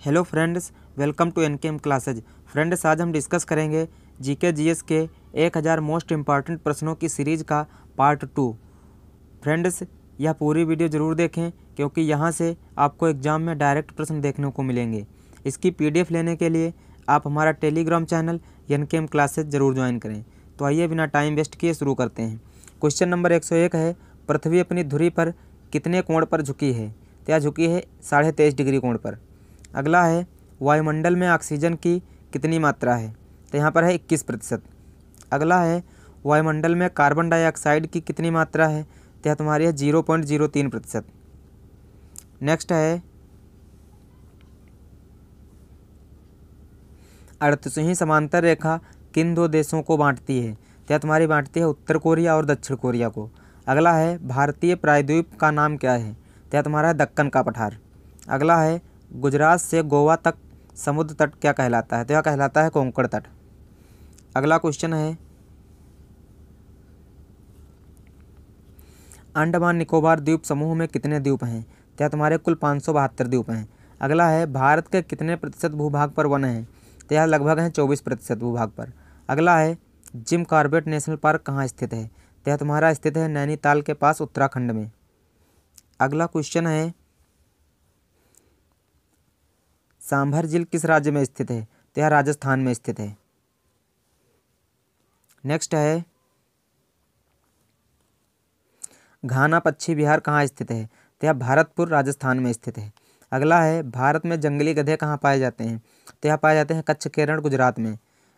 Hello friends, welcome to NKM classes. Friends, आज हम discuss करेंगे जीके जीएस के 1000 मोस्ट इम्पॉर्टेंट प्रश्नों की सीरीज़ का पार्ट 2। फ्रेंड्स, यह पूरी वीडियो ज़रूर देखें क्योंकि यहाँ से आपको एग्ज़ाम में डायरेक्ट प्रश्न देखने को मिलेंगे। इसकी पीडीएफ लेने के लिए आप हमारा टेलीग्राम चैनल एनकेएम क्लासेज ज़रूर ज्वाइन करें। तो आइए बिना टाइम वेस्ट किए शुरू करते हैं। क्वेश्चन नंबर 101 है, पृथ्वी अपनी धुरी पर कितने कोण पर झुकी है? तो यह झुकी है 23.5 डिग्री कोण पर। अगला है, वायुमंडल में ऑक्सीजन की कितनी मात्रा है? तो यहाँ पर है 21%। अगला है, वायुमंडल में कार्बन डाइऑक्साइड की कितनी मात्रा है? तो यह तुम्हारी है 0.03%। नेक्स्ट है, 38वीं समांतर रेखा किन दो देशों को बांटती है? तो यह तुम्हारी बांटती है उत्तर कोरिया और दक्षिण कोरिया को। अगला है, भारतीय प्रायद्वीप का नाम क्या है? तो यह तुम्हारा है दक्कन का पठार। अगला है, गुजरात से गोवा तक समुद्र तट क्या कहलाता है? तो यह कहलाता है कोंकण तट। अगला क्वेश्चन है, अंडमान निकोबार द्वीप समूह में कितने द्वीप हैं? तो यह तुम्हारे कुल 572 द्वीप हैं। अगला है, भारत के कितने प्रतिशत भूभाग पर वन है? तो यह लगभग है 24% भूभाग पर। अगला है, जिम कॉर्बेट नेशनल पार्क कहाँ स्थित है? तो यह तुम्हारा स्थित है नैनीताल के पास, उत्तराखंड में। अगला क्वेश्चन है, सांभर झील किस राज्य में स्थित है? तो यह राजस्थान में स्थित है। नेक्स्ट है, घाना पक्षी विहार कहाँ स्थित है? तो यह भरतपुर राजस्थान में स्थित है। अगला है, भारत में जंगली गधे कहाँ पाए जाते हैं? तो यह पाए जाते हैं कच्छ केरल, गुजरात में।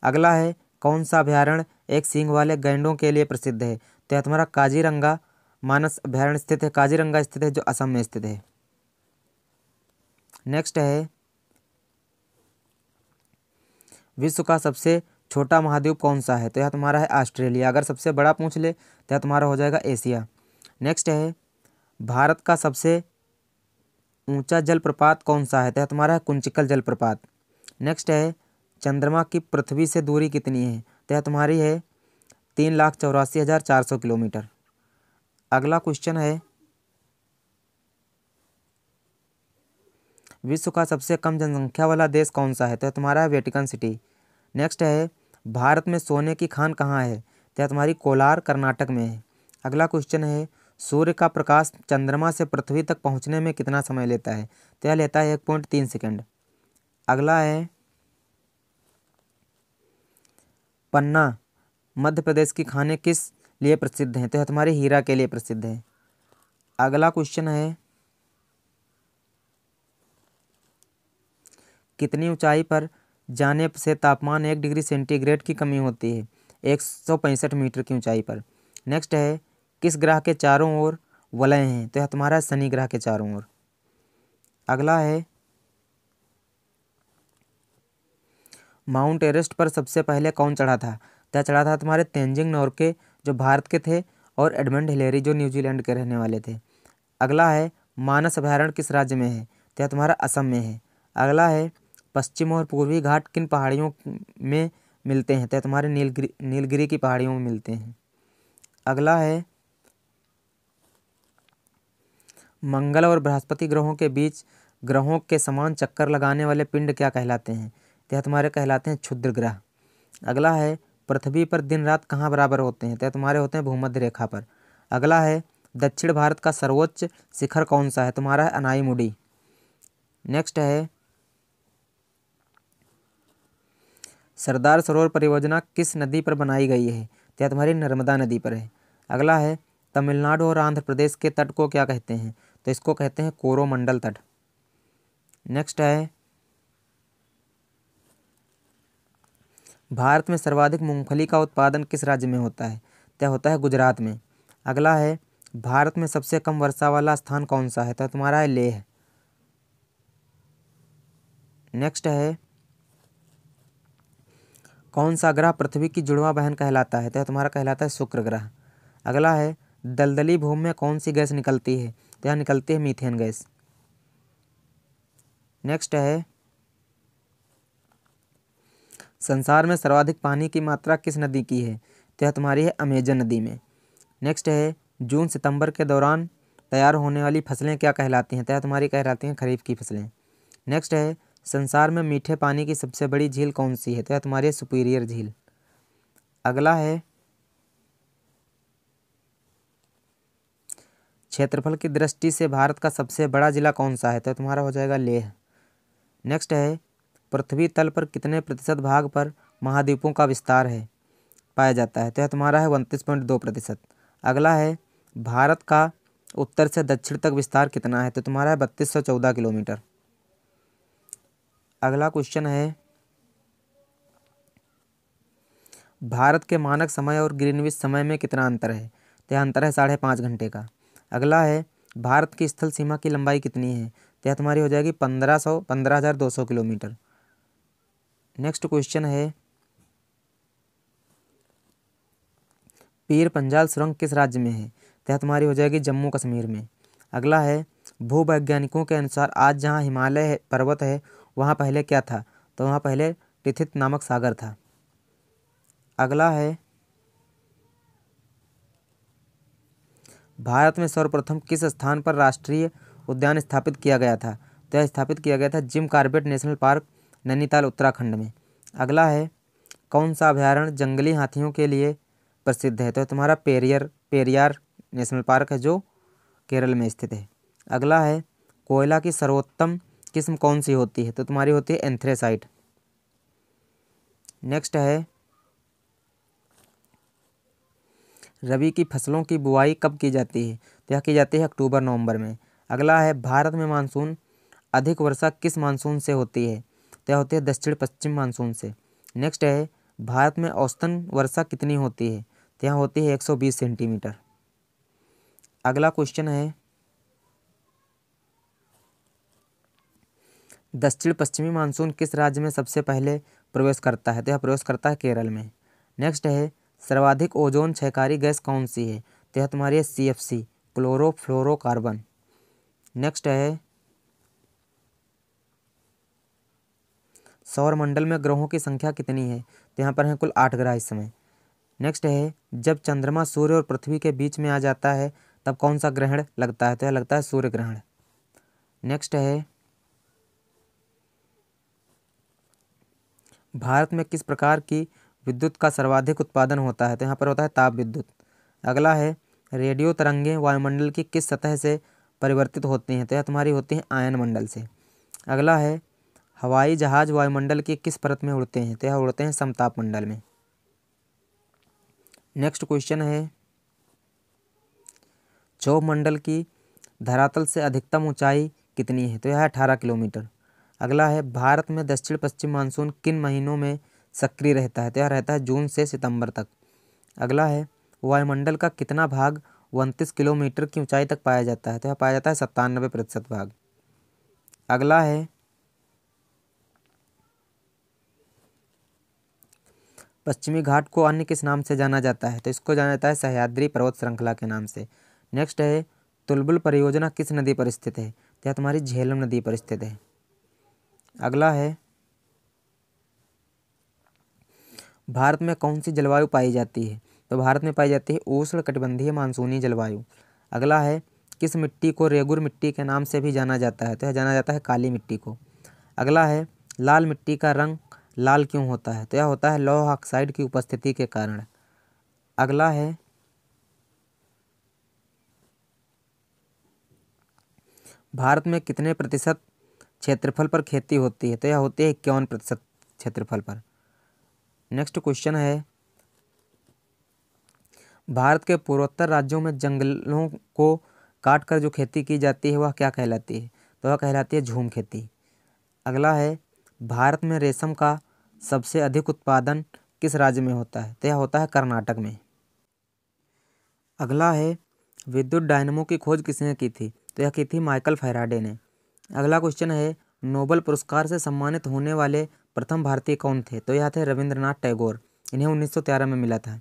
अगला है, कौन सा अभ्यारण्य एक सींग वाले गैंडों के लिए प्रसिद्ध है? तो यह तुम्हारा काजीरंगा मानस अभ्यारण्य स्थित है, काजीरंगा स्थित है जो असम में स्थित है। नेक्स्ट है, विश्व का सबसे छोटा महाद्वीप कौन सा है? तो यह तुम्हारा है ऑस्ट्रेलिया। अगर सबसे बड़ा पूछ ले तो यह तुम्हारा हो जाएगा एशिया। नेक्स्ट है, भारत का सबसे ऊंचा जलप्रपात कौन सा है? तो यह तुम्हारा है कुंचिकल जलप्रपात। नेक्स्ट है, चंद्रमा की पृथ्वी से दूरी कितनी है? तो यह तुम्हारी है 3,84,400 किलोमीटर। अगला क्वेश्चन है, विश्व का सबसे कम जनसंख्या वाला देश कौन सा है? तो यह तुम्हारा है वेटिकन सिटी। नेक्स्ट है, भारत में सोने की खान कहाँ है? तो यह तुम्हारी कोलार, कर्नाटक में है। अगला क्वेश्चन है, सूर्य का प्रकाश चंद्रमा से पृथ्वी तक पहुँचने में कितना समय लेता है? तो यह लेता है 1.3 सेकंड। अगला है, पन्ना मध्य प्रदेश की खानें किस लिए प्रसिद्ध हैं? तो यह तुम्हारे हीरा के लिए प्रसिद्ध है। अगला क्वेश्चन है, कितनी ऊंचाई पर जाने से तापमान 1 डिग्री सेंटीग्रेड की कमी होती है? 165 मीटर की ऊंचाई पर। नेक्स्ट है, किस ग्रह के चारों ओर वलय हैं? तो यह तुम्हारा शनि ग्रह के चारों ओर। अगला है, माउंट एवरेस्ट पर सबसे पहले कौन चढ़ा था? तो यह चढ़ा था तुम्हारे तेंजिंग नोर्के जो भारत के थे, और एडमंड हिलेरी जो न्यूजीलैंड के रहने वाले थे। अगला है, मानस अभयारण्य किस राज्य में है? तो यह तुम्हारा असम में है। अगला है, पश्चिम और पूर्वी घाट किन पहाड़ियों में मिलते हैं? तो तुम्हारे नीलगिरी की पहाड़ियों में मिलते हैं। अगला है, मंगल और बृहस्पति ग्रहों के बीच ग्रहों के समान चक्कर लगाने वाले पिंड क्या कहलाते हैं? तो यह तुम्हारे कहलाते हैं क्षुद्र ग्रह। अगला है, पृथ्वी पर दिन रात कहाँ बराबर होते हैं? तो यह तुम्हारे होते हैं भूमध्य रेखा पर। अगला है, दक्षिण भारत का सर्वोच्च शिखर कौन सा है? तुम्हारा है अनाईमुडी। नेक्स्ट है, सरदार सरोवर परियोजना किस नदी पर बनाई गई है? तो यह तुम्हारी नर्मदा नदी पर है। अगला है, तमिलनाडु और आंध्र प्रदेश के तट को क्या कहते हैं? तो इसको कहते हैं कोरोमंडल तट। नेक्स्ट है, भारत में सर्वाधिक मूंगफली का उत्पादन किस राज्य में होता है? तो यह होता है गुजरात में। अगला है, भारत में सबसे कम वर्षा वाला स्थान कौन सा है? तो तुम्हारा है लेह। नेक्स्ट है, कौन सा ग्रह पृथ्वी की जुड़वां बहन कहलाता है? तो तुम्हारा कहलाता है शुक्र ग्रह। अगला है, दलदली भूमि में कौन सी गैस निकलती है? तो यह निकलती है मीथेन गैस। नेक्स्ट है, संसार में सर्वाधिक पानी की मात्रा किस नदी की है? तो यह तुम्हारी है अमेजन नदी में। नेक्स्ट है, जून सितंबर के दौरान तैयार होने वाली फसलें क्या कहलाती हैं? तो यह तुम्हारी कहलाती हैं खरीफ की फसलें। नेक्स्ट है, संसार में मीठे पानी की सबसे बड़ी झील कौन सी है? तो यह तुम्हारी सुपीरियर झील। अगला है क्षेत्रफल की दृष्टि से भारत का सबसे बड़ा जिला कौन सा है? तो तुम्हारा हो जाएगा लेह। नेक्स्ट है पृथ्वी तल पर कितने प्रतिशत भाग पर महाद्वीपों का विस्तार है पाया जाता है? तो यह तुम्हारा है 29.2%। अगला है भारत का उत्तर से दक्षिण तक विस्तार कितना है? तो तुम्हारा है 3214 किलोमीटर। अगला क्वेश्चन है भारत के मानक समय और ग्रीनविच समय में कितना अंतर है? तो यह अंतर है 5.5 घंटे का। अगला है भारत की स्थल सीमा की लंबाई कितनी है? तो यह तुम्हारी हो जाएगी 15,200 किलोमीटर। नेक्स्ट क्वेश्चन है पीर पंजाल सुरंग किस राज्य में है? तो यह तुम्हारी हो जाएगी जम्मू कश्मीर में। अगला है भूवैज्ञानिकों के अनुसार आज जहाँ हिमालय पर्वत है वहाँ पहले क्या था? तो वहाँ पहले टिथित नामक सागर था। अगला है भारत में सर्वप्रथम किस स्थान पर राष्ट्रीय उद्यान स्थापित किया गया था? तो यह स्थापित किया गया था Jim Corbett national park Nainital Uttarakhand में। अगला है कौन सा अभयारण्य जंगली हाथियों के लिए प्रसिद्ध है? तो तुम्हारा पेरियार नेशनल पार्क है जो केरल में स्थित है। अगला है कोयला की सर्वोत्तम किस्म कौन सी होती है? तो तुम्हारी होती है एंथ्रेसाइट। नेक्स्ट है रबी की फसलों की बुआई कब की जाती है? तो यह की जाती है अक्टूबर नवंबर में। अगला है भारत में मानसून अधिक वर्षा किस मानसून से होती है? तो यह होती है दक्षिण पश्चिम मानसून से। नेक्स्ट है भारत में औसतन वर्षा कितनी होती है? तो यहाँ होती है 120 सेंटीमीटर। अगला क्वेश्चन है दक्षिण पश्चिमी मानसून किस राज्य में सबसे पहले प्रवेश करता है? तो यह प्रवेश करता है केरल में। नेक्स्ट है सर्वाधिक ओजोन क्षयकारी गैस कौन सी है? तो यह तुम्हारी है CFC क्लोरोफ्लोरोकार्बन। नेक्स्ट है सौरमंडल में ग्रहों की संख्या कितनी है? तो यहाँ पर है कुल 8 ग्रह इस समय। नेक्स्ट है जब चंद्रमा सूर्य और पृथ्वी के बीच में आ जाता है तब कौन सा ग्रहण लगता है? तो यह लगता है सूर्य ग्रहण। नेक्स्ट है भारत में किस प्रकार की विद्युत का सर्वाधिक उत्पादन होता है? तो यहाँ पर होता है ताप विद्युत। अगला है रेडियो तरंगें वायुमंडल की किस सतह से परिवर्तित होती हैं? तो यह तुम्हारी होती हैं आयन मंडल से। अगला है हवाई जहाज वायुमंडल की किस परत में उड़ते हैं? तो यह उड़ते हैं समताप मंडल में। नेक्स्ट क्वेश्चन है क्षोभ मंडल की धरातल से अधिकतम ऊंचाई कितनी है? तो यह है 18 किलोमीटर। अगला है भारत में दक्षिण पश्चिम मानसून किन महीनों में सक्रिय रहता है? तो यह रहता है जून से सितंबर तक। अगला है वायुमंडल का कितना भाग 29 किलोमीटर की ऊंचाई तक पाया जाता है? तो यह पाया जाता है 97% भाग। अगला है पश्चिमी घाट को अन्य किस नाम से जाना जाता है? तो इसको जाना जाता है सह्याद्री पर्वत श्रृंखला के नाम से। नेक्स्ट है तुलबुल परियोजना किस नदी पर स्थित है? तो यह तुम्हारी झेलम नदी पर स्थित है। अगला है भारत में कौन सी जलवायु पाई जाती है? तो भारत में पाई जाती है उष्ण कटिबंधीय मानसूनी जलवायु। अगला है किस मिट्टी को रेगुर मिट्टी के नाम से भी जाना जाता है? तो यह जाना जाता है काली मिट्टी को। अगला है लाल मिट्टी का रंग लाल क्यों होता है? तो यह होता है लौह ऑक्साइड की उपस्थिति के कारण। अगला है भारत में कितने प्रतिशत क्षेत्रफल पर खेती होती है? तो यह होती है 51% क्षेत्रफल पर। नेक्स्ट क्वेश्चन है भारत के पूर्वोत्तर राज्यों में जंगलों को काटकर जो खेती की जाती है वह क्या कहलाती है? तो वह कहलाती है झूम खेती। अगला है भारत में रेशम का सबसे अधिक उत्पादन किस राज्य में होता है? तो यह होता है कर्नाटक में। अगला है विद्युत डायनमो की खोज किसने की थी? तो यह की थी माइकल फैराडे ने। अगला क्वेश्चन है नोबेल पुरस्कार से सम्मानित होने वाले प्रथम भारतीय कौन थे? तो यह थे रविंद्रनाथ टैगोर। इन्हें 1913 में मिला था।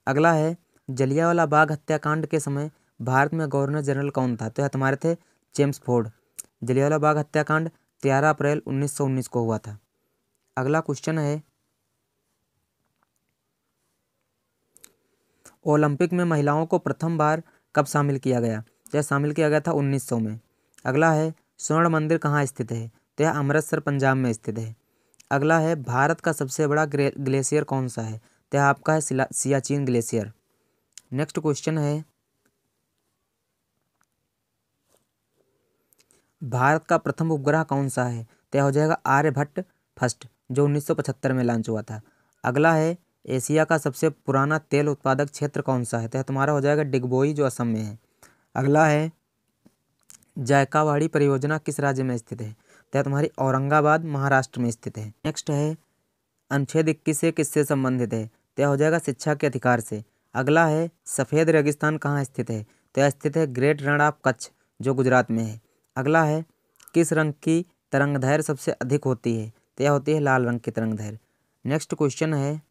अगला है जलियांवाला बाग हत्याकांड के समय भारत में गवर्नर जनरल कौन था? तो यह तुम्हारे थे जेम्स फोर्ड। जलियांवाला बाग हत्याकांड 13 अप्रैल 1919 को हुआ था। अगला क्वेश्चन है ओलंपिक में महिलाओं को प्रथम बार कब शामिल किया गया? यह शामिल किया गया था 1900 में। अगला है स्वर्ण मंदिर कहाँ स्थित है? तो यह अमृतसर पंजाब में स्थित है। अगला है भारत का सबसे बड़ा ग्लेशियर कौन सा है, तो यह आपका है सियाचिन ग्लेशियर। नेक्स्ट क्वेश्चन है भारत का प्रथम उपग्रह कौन सा है, तो यह हो जाएगा आर्यभट्ट फर्स्ट, जो 1975 में लॉन्च हुआ था। अगला है एशिया का सबसे पुराना तेल उत्पादक क्षेत्र कौन सा है, तो यह तुम्हारा हो जाएगा डिगबोई, जो असम में है। अगला है जायकावाड़ी परियोजना किस राज्य में स्थित है, तो यह तुम्हारी औरंगाबाद महाराष्ट्र में स्थित है। नेक्स्ट है अनुच्छेद 21 से किससे संबंधित है, तो यह हो जाएगा शिक्षा के अधिकार से। अगला है सफ़ेद रेगिस्तान कहाँ स्थित है, तो यह स्थित है ग्रेट रण ऑफ कच्छ, जो गुजरात में है। अगला है किस रंग की तरंगदैर्घ्य सबसे अधिक होती है, तो यह होती है लाल रंग की तरंगदैर्घ्य। नेक्स्ट क्वेश्चन है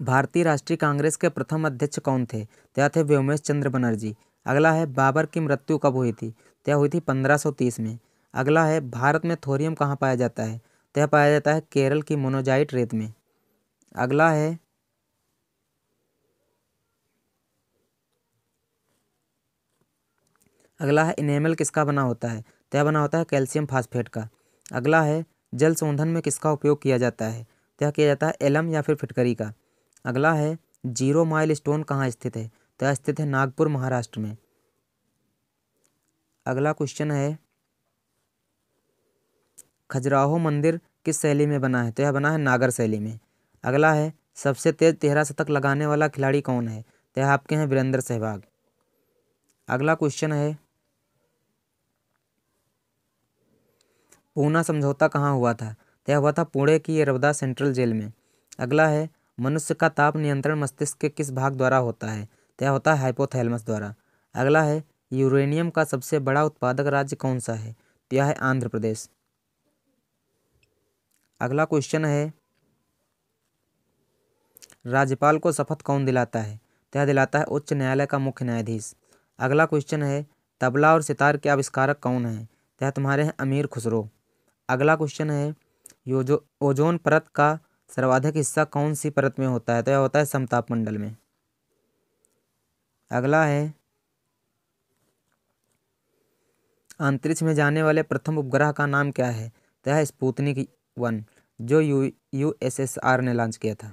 भारतीय राष्ट्रीय कांग्रेस के प्रथम अध्यक्ष कौन थे, तो यह थे व्योमेश चंद्र बनर्जी। अगला है बाबर की मृत्यु कब हुई थी, तो यह हुई थी 1530 में। अगला है भारत में थोरियम कहाँ पाया जाता है, तो यह पाया जाता है केरल की मोनोजाइट रेत में। अगला है इनेमल किसका बना होता है, तो यह बना होता है कैल्शियम फास्फेट का। अगला है जल शोधन में किसका उपयोग किया जाता है, तो यह किया जाता है एलम या फिर फिटकरी का। अगला है जीरो माइल स्टोन कहाँ स्थित है, तो यह स्थित है नागपुर महाराष्ट्र में। अगला क्वेश्चन है खजुराहो मंदिर किस शैली में बना है, तो यह बना है नागर शैली में। अगला है सबसे तेज 13 शतक लगाने वाला खिलाड़ी कौन है, तो यह आपके हैं वीरेंद्र सहवाग। अगला क्वेश्चन है पूना समझौता कहाँ हुआ था, तो यह हुआ था पुणे की येरवदा सेंट्रल जेल में। अगला है मनुष्य का ताप नियंत्रण मस्तिष्क के किस भाग द्वारा होता है, तो यह होता है हाइपोथैलेमस द्वारा। अगला है यूरेनियम का सबसे बड़ा उत्पादक राज्य कौन सा है, तो यह है आंध्र प्रदेश। अगला क्वेश्चन है राज्यपाल को शपथ कौन दिलाता है, तो यह दिलाता है उच्च न्यायालय का मुख्य न्यायाधीश। अगला क्वेश्चन है तबला और सितार के आविष्कारक कौन है, तो यह तुम्हारे हैं अमीर खुसरो। अगला क्वेश्चन है ओजोन परत का सर्वाधिक हिस्सा कौन सी परत में होता है, तो यह होता है समताप मंडल में। अगला है अंतरिक्ष में जाने वाले प्रथम उपग्रह का नाम क्या है, तो यह स्पुतनिक 1, जो यूएसएसआर ने लॉन्च किया था।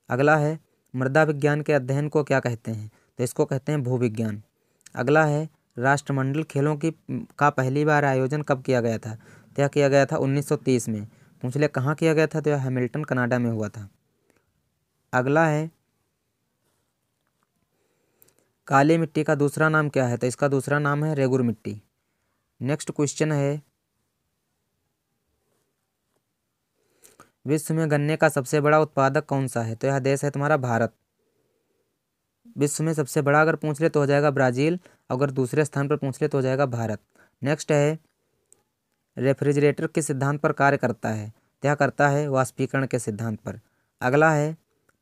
अगला है मृदा विज्ञान के अध्ययन को क्या कहते हैं, तो इसको कहते हैं भूविज्ञान। अगला है राष्ट्रमंडल खेलों का पहली बार आयोजन कब किया गया था, तो यह किया गया था 1930 में। पूछ ले कहाँ किया गया था, तो यह हैमिल्टन कनाडा में हुआ था। अगला है काली मिट्टी का दूसरा नाम क्या है, तो इसका दूसरा नाम है रेगुर मिट्टी। नेक्स्ट क्वेश्चन है विश्व में गन्ने का सबसे बड़ा उत्पादक कौन सा है, तो यह देश है तुम्हारा भारत। विश्व में सबसे बड़ा अगर पूछ ले तो हो जाएगा ब्राज़ील, अगर दूसरे स्थान पर पूछ ले तो हो जाएगा भारत। नेक्स्ट है रेफ्रिजरेटर किस सिद्धांत पर कार्य करता है, तो यह करता है वाष्पीकरण के सिद्धांत पर। अगला है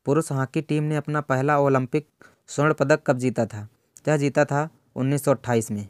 पुरुष हॉकी टीम ने अपना पहला ओलंपिक स्वर्ण पदक कब जीता था, तो यह जीता था 1928 में।